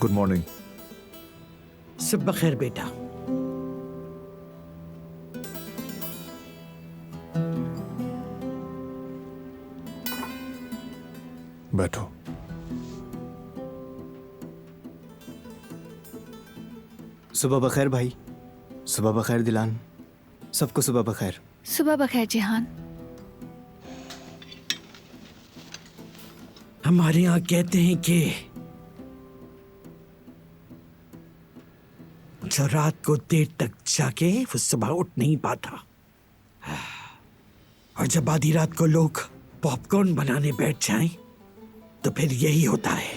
Good morning. सुबह खैर बेटा। बैठो। सुबह बखैर भाई। सुबह बखैर दिलान। सबको सुबह बखैर। सुबह बखैर जिहान। हमारे यहाँ कहते हैं कि जो रात को देर तक जाके वो सुबह उठ नहीं पाता, और जब आधी रात को लोग पॉपकॉर्न बनाने बैठ जाएं तो फिर यही होता है।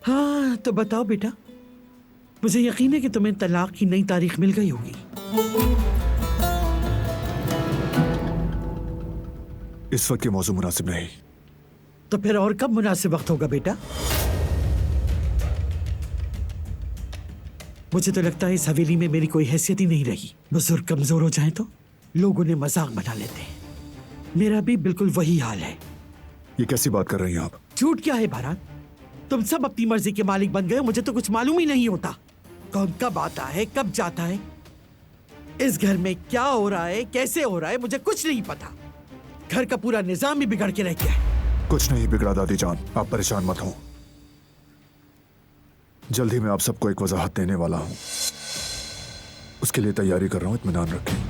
हाँ तो बताओ बेटा, मुझे यकीन है कि तुम्हें तलाक की नई तारीख मिल गई होगी। इस वक्त ये मौजूद मुनासिब नहीं। तो फिर और कब मुनासिब वक्त होगा बेटा? मुझे तो लगता है इस हवेली में मेरी कोई हैसियत ही नहीं रही। बुजुर्ग कमजोर हो जाए तो लोग उन्हें मजाक बना लेते हैं। मेरा भी बिल्कुल वही हाल है। ये कैसी बात कर रही हैं आप? झूठ क्या है बारात? तुम सब अपनी मर्जी के मालिक बन गए। मुझे तो कुछ मालूम ही नहीं होता कौन कब आता है कब जाता है। इस घर में क्या हो रहा है कैसे हो रहा है मुझे कुछ नहीं पता। घर का पूरा निजाम ही बिगड़ के रह गया है। कुछ नहीं बिगड़ा दादी जान, आप परेशान मत हो। जल्द ही मैं आप सबको एक वजाहत देने वाला हूं। उसके लिए तैयारी कर रहा हूं, इत्मीनान रखें।